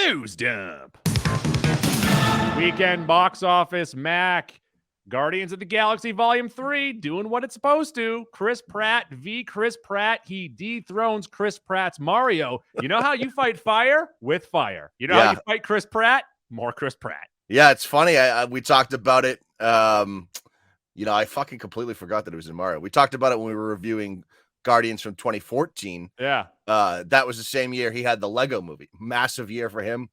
News Dump. Weekend box office, Mac. Guardians of the Galaxy Volume 3 doing what it's supposed to. Chris Pratt v. Chris Pratt. He dethrones Chris Pratt's Mario. You know how you fight fire? With fire. You know how you fight Chris Pratt? More Chris Pratt. Yeah, it's funny. We talked about it. I fucking completely forgot that it was in Mario. We talked about it when we were reviewing Guardians from 2014. Yeah. That was the same year he had the Lego movie. Massive year for him.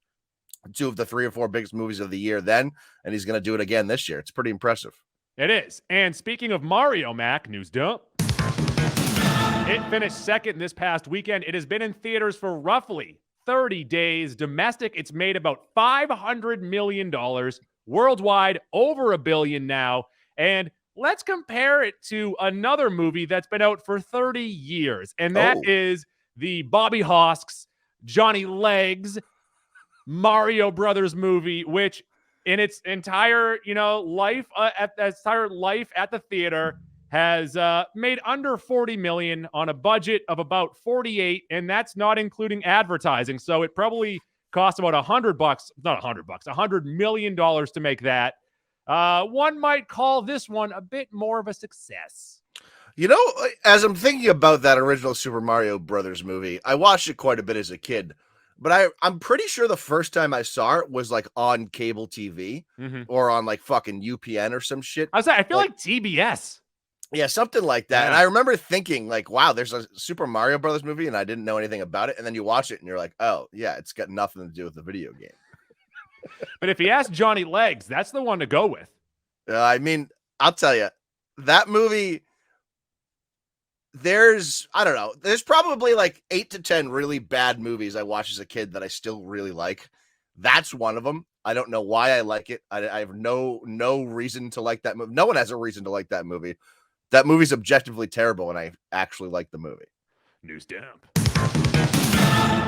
2 of the 3 or 4 biggest movies of the year then, and he's going to do it again this year. It's pretty impressive. It is. And speaking of Mario, Mac, news dump. It finished second this past weekend. It has been in theaters for roughly 30 days. Domestic, it's made about $500 million. Worldwide, over $1 billion now. And let's compare it to another movie that's been out for 30 years, and that is the Bobby Hosks, Johnny Legs, Mario Brothers movie, which in its entire, life at the theater has made under 40 million on a budget of about 48, and that's not including advertising. So it probably cost about $100 million to make that. One might call this one a bit more of a success. As I'm thinking about that original Super Mario Brothers movie, I watched it quite a bit as a kid. But I'm pretty sure the first time I saw it was like on cable TV or on like fucking UPN or some shit. I feel like TBS. Yeah, something like that. Yeah. And I remember thinking like, wow, there's a Super Mario Brothers movie and I didn't know anything about it. And then you watch it and you're like, oh, yeah, it's got nothing to do with the video game. But if you ask Johnny Legs, that's the one to go with. I'll tell you, that movie... There's probably like 8 to 10 really bad movies I watched as a kid that I still really like. That's one of them. I don't know why I like it. I have no reason to like that movie. No one has a reason to like that movie. That movie's objectively terrible, and I actually like the movie. News dump.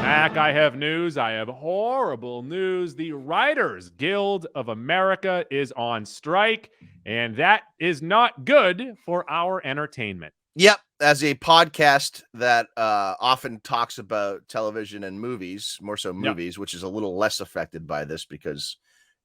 Mac, I have news. I have horrible news. The Writers Guild of America is on strike, and that is not good for our entertainment. Yep. As a podcast that often talks about television and movies, more so movies, which is a little less affected by this because,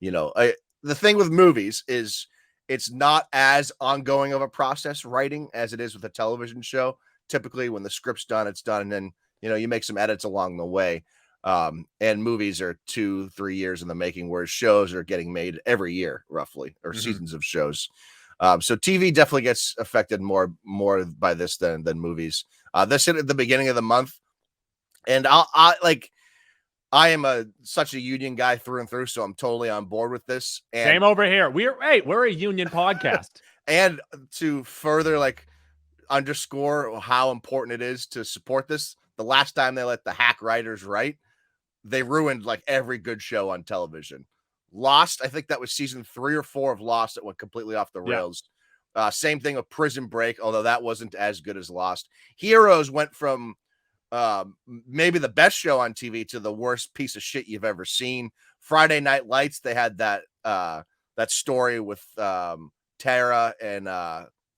the thing with movies is it's not as ongoing of a process writing as it is with a television show. Typically when the script's done, it's done. And then, you make some edits along the way. And movies are 2-3 years in the making, whereas shows are getting made every year, roughly, or seasons of shows. So TV definitely gets affected more by this than movies. This hit at the beginning of the month, and I am such a union guy through and through, so I'm totally on board with this. And, same over here. We're a union podcast, and to further underscore how important it is to support this, the last time they let the hack writers write, they ruined every good show on television. Lost, I think that was season 3 or 4 of Lost that went completely off the rails. Yeah. Same thing with Prison Break, although that wasn't as good as Lost. Heroes went from maybe the best show on TV to the worst piece of shit you've ever seen. Friday Night Lights, they had that story with Tara and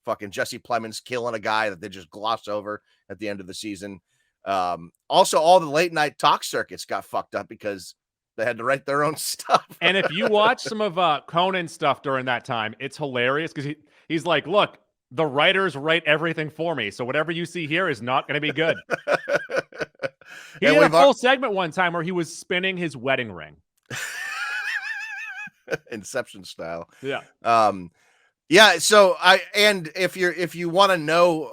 fucking Jesse Plemons killing a guy that they just gloss over at the end of the season. Also, all the late night talk circuits got fucked up because they had to write their own stuff. And if you watch some of Conan's stuff during that time, it's hilarious because he's like, look, the writers write everything for me. So whatever you see here is not going to be good. He had a full segment one time where he was spinning his wedding ring. Inception style. Yeah. Yeah. So if you want to know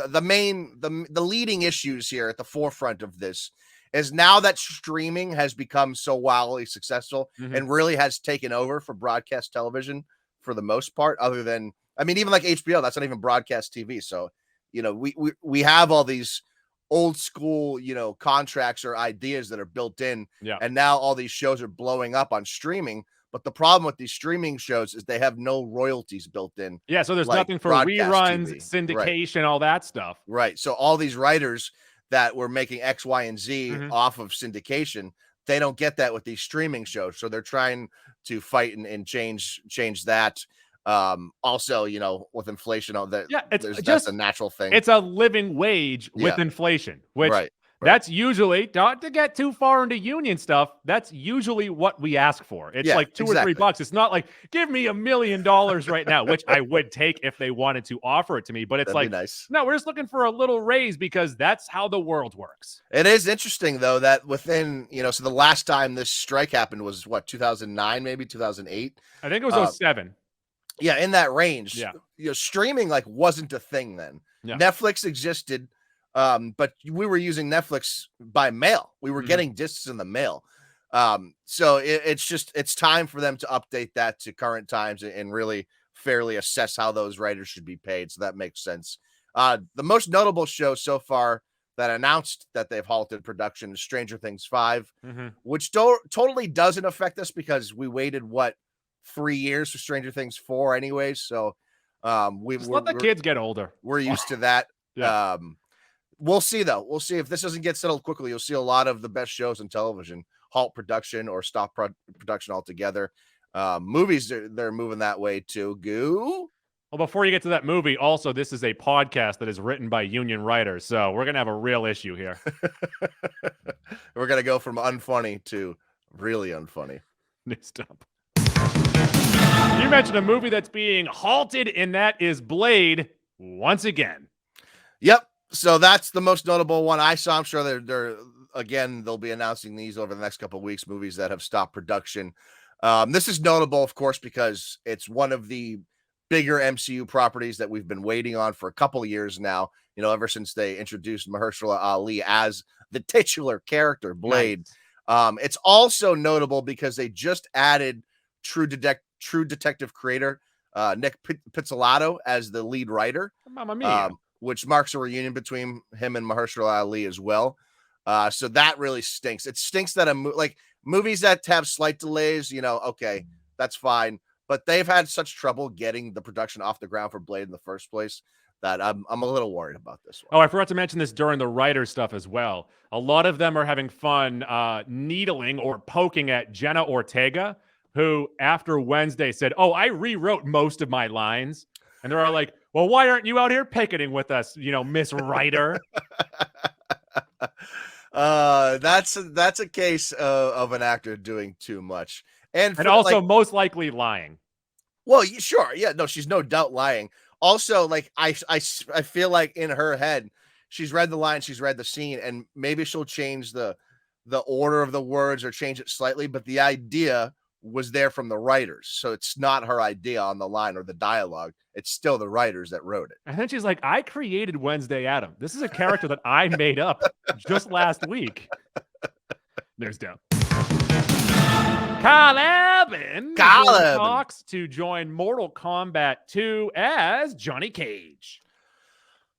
the leading issues here at the forefront of this is now that streaming has become so wildly successsul and really has taken over for broadcast television for the most part, other than, even like HBO, that's not even broadcast TV. So, we have all these old school, contracts or ideas that are built in. Yeah. And now all these shows are blowing up on streaming. But the problem with these streaming shows is they have no royalties built in. Yeah. So there's nothing for reruns, syndication, all that stuff. Right. So all these writers that were making X, Y, and Z off of syndication, they don't get that with these streaming shows. So they're trying to fight and change that. Also, with inflation, that's a natural thing. It's a living wage with inflation, which That's usually, not to get too far into union stuff, that's usually what we ask for. It's like $2 or $3. It's not like, give me $1 million right now, which I would take if they wanted to offer it to me. But it's That'd be like, nice. no, we're just looking for a little raise because that's how the world works. It is interesting, though, that within, so the last time this strike happened was what, 2009, maybe 2008? I think it was 07. Yeah, in that range. Yeah. Streaming like wasn't a thing then. Yeah. Netflix existed, but we were using Netflix by mail. We were getting discs in the mail. So it's time for them to update that to current times and really fairly assess how those writers should be paid. So that makes sense. The most notable show so far that announced that they've halted production is Stranger Things 5, which totally doesn't affect us because we waited 3 years for Stranger Things 4 anyways. So let the kids get older. We're used to that. Yeah. We'll see though. We'll see if this doesn't get settled quickly. You'll see a lot of the best shows on television halt production or stop production altogether. Movies, they're moving that way too. Goo. Well, before you get to that movie, also, this is a podcast that is written by union writers, so we're going to have a real issue here. We're going to go from unfunny to really unfunny. Stop. You mentioned a movie that's being halted, and that is Blade once again. Yep. So that's the most notable one I saw. I'm sure they'll be announcing these over the next couple of weeks, movies that have stopped production. This is notable, of course, because it's one of the bigger MCU properties that we've been waiting on for a couple of years now, ever since they introduced Mahershala Ali as the titular character, Blade. Nice. It's also notable because they just added True Detective creator Nick Pizzolatto as the lead writer. Mamma mia. Which marks a reunion between him and Mahershala Ali as well. So that really stinks. It stinks that movies that have slight delays, okay, that's fine. But they've had such trouble getting the production off the ground for Blade in the first place that I'm a little worried about this one. Oh, I forgot to mention this during the writer stuff as well. A lot of them are having fun needling or poking at Jenna Ortega, who after Wednesday said, "Oh, I rewrote most of my lines." And they're all like, "Well, why aren't you out here picketing with us, Miss Writer?" That's a case of an actor doing too much. And also most likely lying. Well, sure. Yeah, no, she's no doubt lying. Also, I feel like in her head, she's read the line, she's read the scene, and maybe she'll change the order of the words or change it slightly, but the idea was there from the writers. So it's not her idea on the line or the dialogue. It's still the writers that wrote it. And then she's like, I created Wednesday Adam. This is a character that I made up just last week. There's down. Karl Urban talks to join Mortal Kombat 2 as Johnny Cage.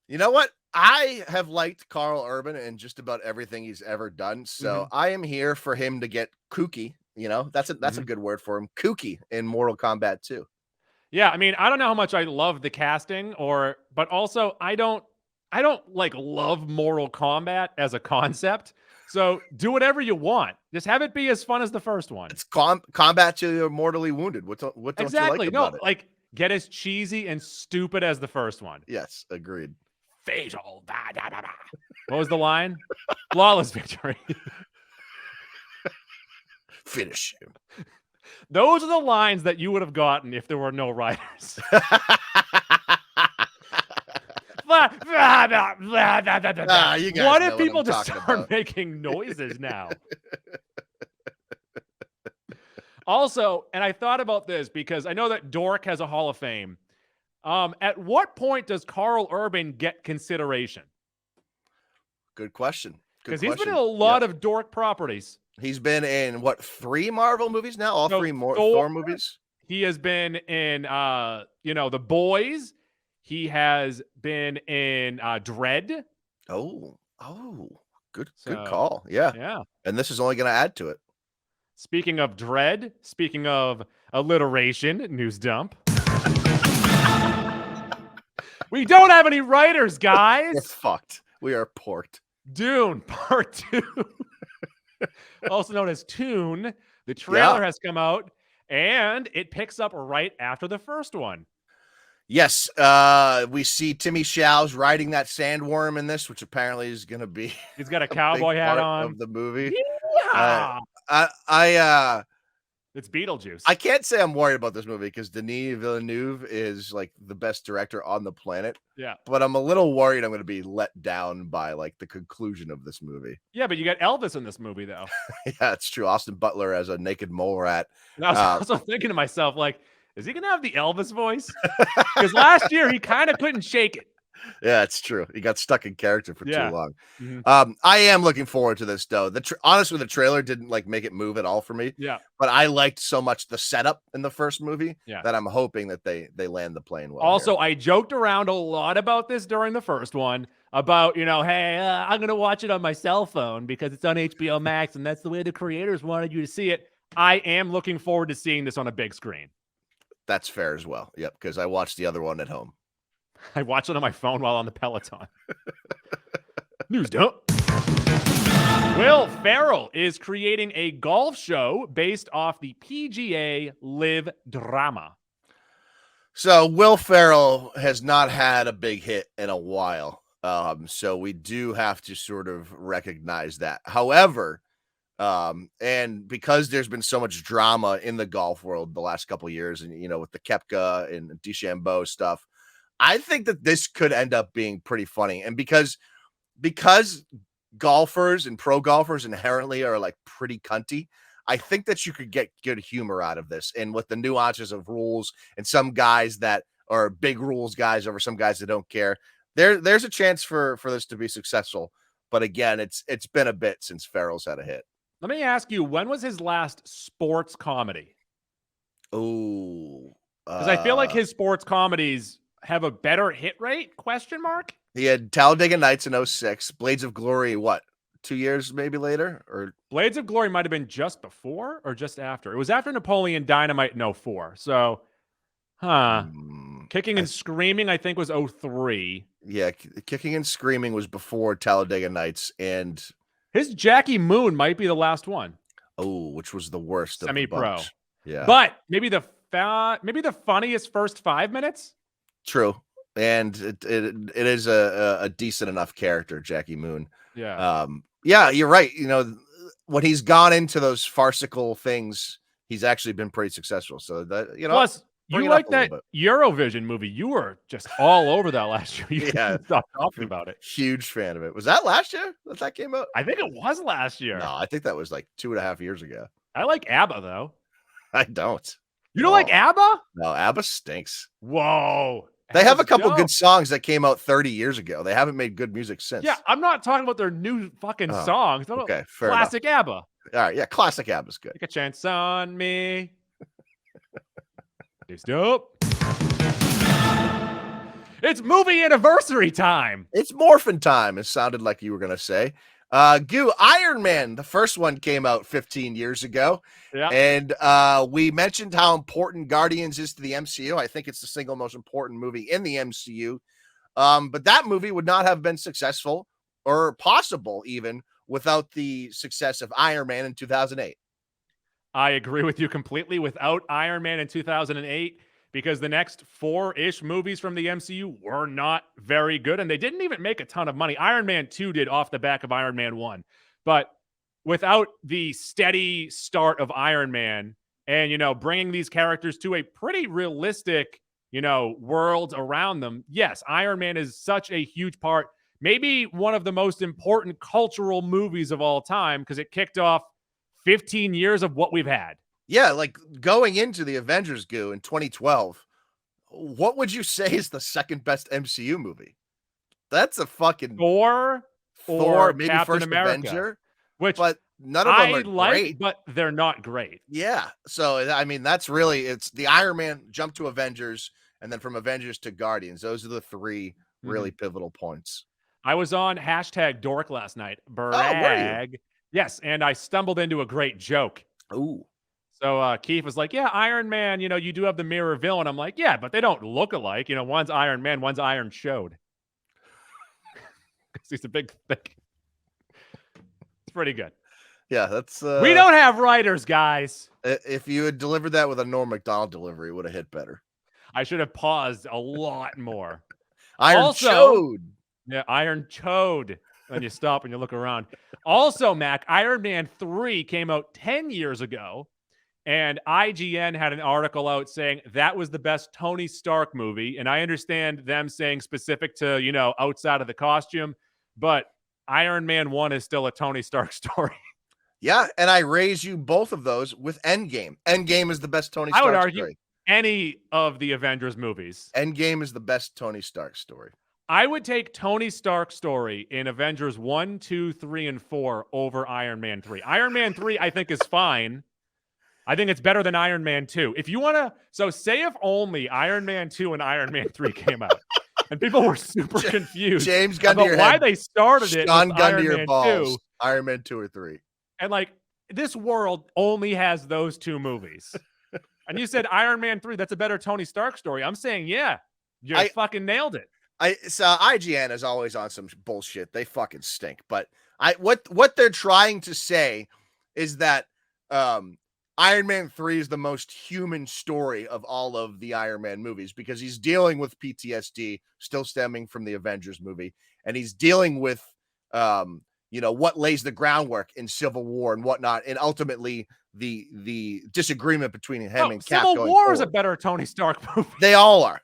You know what? I have liked Karl Urban in just about everything he's ever done. So I am here for him to get kooky. That's a good word for him. Kooky in Mortal Kombat 2. Yeah, I mean, I don't know how much I love the casting but also I don't love Mortal Kombat as a concept. So do whatever you want. Just have it be as fun as the first one. It's combat to the mortally wounded. What don't you like about it? Get as cheesy and stupid as the first one. Yes, agreed. Fatal. What was the line? Flawless victory. Finish him. Those are the lines that you would have gotten if there were no writers. What if people just start making noises now? Also, and I thought about this because I know that Dork has a Hall of Fame. At what point does Karl Urban get consideration? Good question. Because he's been in a lot of Dork properties. He's been in 3 Marvel movies now? All 3 Thor movies? He has been in The Boys. He has been in Dredd. Oh, good call. Yeah. And this is only going to add to it. Speaking of Dredd, speaking of alliteration, news dump. We don't have any writers, guys. We're fucked. We are porked. Dune Part 2. Also known as Tune. The trailer has come out, and it picks up right after the first one. Yes, we see Timmy Show's riding that sandworm in this, which apparently is going to be He's got a a big cowboy hat part on. of the movie. Uh, Yeah. I It's Beetlejuice. I can't say I'm worried about this movie because Denis Villeneuve is like the best director on the planet. Yeah. But I'm a little worried I'm going to be let down by like the conclusion of this movie. Yeah, but you got Elvis in this movie, though. Yeah, it's true. Austin Butler as a naked mole rat. And I was also thinking to myself, like, is he going to have the Elvis voice? Because last year he kind of couldn't shake it. Yeah, it's true. He got stuck in character for Yeah. too long. Mhm. I am looking forward to this though. Honestly, the trailer didn't like make it move at all for me. Yeah. But I liked so much the setup in the first movie Yeah. that I'm hoping that they land the plane well. Also, here. I joked around a lot about this during the first one about, hey, I'm going to watch it on my cell phone because it's on HBO Max and that's the way the creators wanted you to see it. I am looking forward to seeing this on a big screen. That's fair as well. Yep, because I watched the other one at home. I watch it on my phone while on the Peloton. News dump. Will Ferrell is creating a golf show based off the PGA Live drama. So Will Ferrell has not had a big hit in a while. So we do have to sort of recognize that. However, and because there's been so much drama in the golf world the last couple of years, and with the Koepka and DeChambeau stuff, I think that this could end up being pretty funny. And because golfers and pro golfers inherently are like pretty cunty, I think that you could get good humor out of this. And with the nuances of rules and some guys that are big rules guys over some guys that don't care, there's a chance for this to be successful. But again, it's been a bit since Ferrell's had a hit. Let me ask you, when was his last sports comedy? Oh, because I feel like his sports comedies have a better hit rate? Question mark. He had Talladega Nights in 06, Blades of Glory, what, 2 years maybe later? Or Blades of Glory might have been just before or just after. It was after Napoleon Dynamite in 04. So, Kicking and Screaming, I think, was 03. Yeah, Kicking and Screaming was before Talladega Nights, and his Jackie Moon might be the last one. Oh, which was the worst Semi-pro. of the bunch. Yeah. But maybe the funniest first 5 minutes. True. And it is a decent enough character, Jackie Moon. Yeah. Yeah, you're right. When he's gone into those farcical things, he's actually been pretty successful. So that, plus you like that Eurovision movie. You were just all over that last year. You couldn't stop talking about it. Huge fan of it. Was that last year that came out? I think it was last year. No, I think that was like 2.5 years ago. I like ABBA though. I don't. You don't like ABBA? No, ABBA stinks. Whoa. They have a couple good songs that came out 30 years ago. They haven't made good music since. Yeah, I'm not talking about their new fucking songs. Okay, fair classic enough. ABBA. All right, yeah, classic ABBA's good. Take a chance on me. It's dope. It's movie anniversary time. It's morphin' time. It sounded like you were gonna say. Iron Man, the first one came out 15 years ago. Yeah. And we mentioned how important Guardians is to the MCU. I think it's the single most important movie in the MCU. But that movie would not have been successful or possible even without the success of Iron Man in 2008. I agree with you completely. Without Iron Man in 2008, because the next 4-ish movies from the MCU were not very good, and they didn't even make a ton of money. Iron Man 2 did off the back of Iron Man 1. But without the steady start of Iron Man and, bringing these characters to a pretty realistic, world around them, yes, Iron Man is such a huge part, maybe one of the most important cultural movies of all time, because it kicked off 15 years of what we've had. Yeah, like going into the Avengers in 2012, what would you say is the second best MCU movie? That's a fucking Thor, maybe Captain first America, Avenger, which but none of them are great, great. But they're not great. Yeah, so I mean that's really it's the Iron Man jump to Avengers, and then from Avengers to Guardians. Those are the three really pivotal points. I was on #Dork last night. Brag. Oh, were you? Yes, and I stumbled into a great joke. Ooh. So Keith was like, yeah, Iron Man, you do have the mirror villain. I'm like, yeah, but they don't look alike. One's Iron Man, one's Iron Showed. Because he's a big thing. It's pretty good. Yeah, that's... we don't have writers, guys. If you had delivered that with a Norm Macdonald delivery, it would have hit better. I should have paused a lot more. Iron Also, Chode. Yeah, Iron Chode. When you stop and you look around. Also, Mac, Iron Man 3 came out 10 years ago, and IGN had an article out saying that was the best Tony Stark movie. And I understand them saying specific to, outside of the costume, but Iron Man 1 is still a Tony Stark story. Yeah, and I raise you both of those with Endgame. Endgame is the best Tony I Stark would argue story. any of the Avengers movies. Endgame is the best Tony Stark story. I would take Tony Stark's story in Avengers 1, 2, 3, and 4 over Iron Man 3. Iron Man 3, I think, is fine. I think it's better than Iron Man 2. If you want to, so say if only Iron Man 2 and Iron Man 3 came out, and people were super confused James, gun to about your why head. they started it Sean, with gun Iron to your Man balls. 2. Iron Man 2 or 3. And like, this world only has those two movies. And you said Iron Man 3, that's a better Tony Stark story. I'm saying, yeah, you fucking nailed it. IGN is always on some bullshit. They fucking stink. But what they're trying to say is that Iron Man 3 is the most human story of all of the Iron Man movies because he's dealing with PTSD still stemming from the Avengers movie, and he's dealing with what lays the groundwork in Civil War and whatnot, and ultimately the disagreement between him and Cap. Civil War is a better Tony Stark movie. They all are.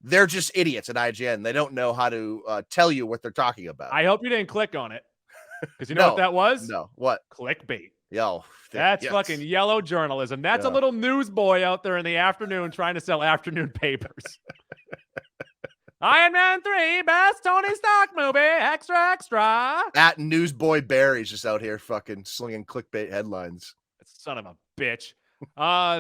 They're just idiots at IGN. They don't know how to tell you what they're talking about. I hope you didn't click on it. Because you know what that was? No. What? Clickbait. Yo. That's fucking yellow journalism. That's a little newsboy out there in the afternoon trying to sell afternoon papers. Iron Man 3, best Tony Stark movie, extra, extra. That newsboy Barry's just out here fucking slinging clickbait headlines. Son of a bitch.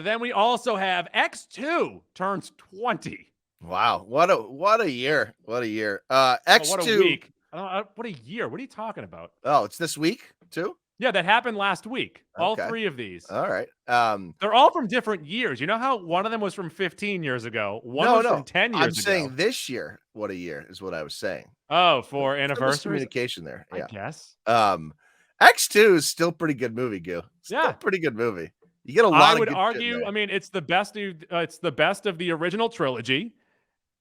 Then we also have X2 turns 20. Wow, what a year! What a year! X2. What a week! What a year! What are you talking about? Oh, it's this week too. Yeah, that happened last week. Okay. All three of these. All right. They're all from different years. You know how one of them was from 15 years ago. One was from 10 years ago. I'm saying this year. What a year is what I was saying. Oh, for Anniversaries. Communication there. Yeah. I guess. X2 is still a pretty good movie, Gil. Still a pretty good movie. You get a lot. I would argue. I mean, it's the best. It's the best of the original trilogy.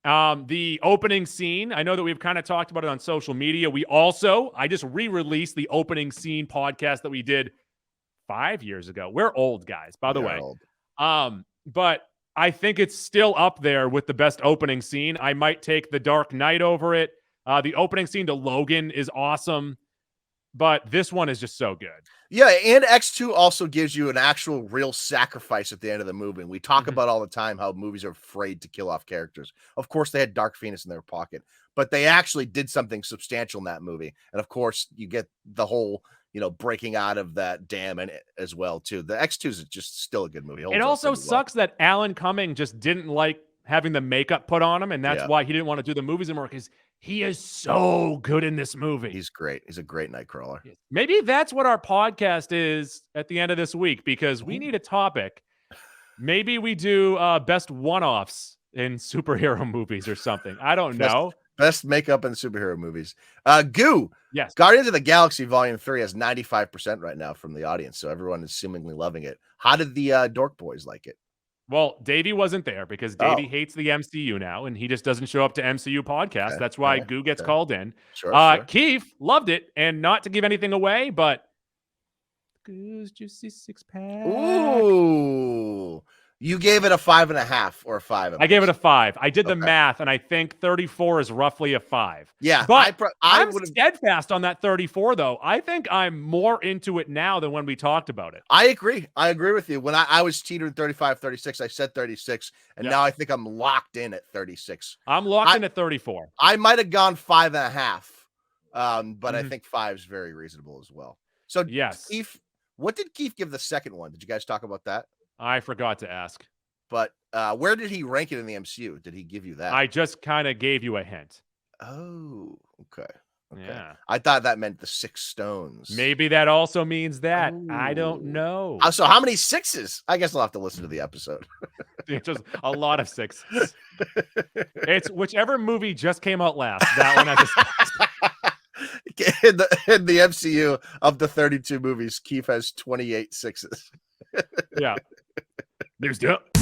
The opening scene, I know that we've kind of talked about it on social media. I just re-released the opening scene podcast that we did 5 years ago. We're old guys, by the way. Old. But I think it's still up there with the best opening scene. I might take The Dark Knight over it. The opening scene to Logan is awesome, but this one is just so good. Yeah, and X2 also gives you an actual real sacrifice at the end of the movie. And we talk about all the time how movies are afraid to kill off characters. Of course, they had Dark Phoenix in their pocket, but they actually did something substantial in that movie. And of course, you get the whole, breaking out of that dam in it as well, too. The X2 is just still a good movie. It also sucks that Alan Cumming just didn't like having the makeup put on him, and that's why he didn't want to do the movies anymore, because he is so good in this movie. He's great. He's a great Nightcrawler. Maybe that's what our podcast is at the end of this week, because we need a topic. Maybe we do best one-offs in superhero movies or something. I don't know. Best makeup in superhero movies. Goo. Yes. Guardians of the Galaxy Volume 3 has 95% right now from the audience, so everyone is seemingly loving it. How did the Dork Boys like it? Well, Davey wasn't there because Davey hates the MCU now, and he just doesn't show up to MCU podcasts. Okay. That's why Goo gets called in. Sure. Keith loved it, and not to give anything away, but Goo's Juicy Six Pack. Ooh. You gave it a 5.5 or a 5. I gave it a 5. I did the math, and I think 34 is roughly a 5. Yeah, but I'm steadfast on that 34, though. I think I'm more into it now than when we talked about it. I agree. I agree with you. When I was teetering 35, 36, I said 36, and now I think I'm locked in at 36. I'm locked in at 34. I might have gone 5.5, but I think 5 is very reasonable as well. So, yes. Keith, what did Keith give the second one? Did you guys talk about that? I forgot to ask. But where did he rank it in the MCU? Did he give you that? I just kind of gave you a hint. Oh, okay. Yeah. I thought that meant the 6 stones. Maybe that also means that. Ooh. I don't know. So how many 6s? I guess I'll have to listen to the episode. Just a lot of 6s. It's whichever movie just came out last. That one has a 6. In the MCU of the 32 movies, Keith has 28 6s. Yeah. News up.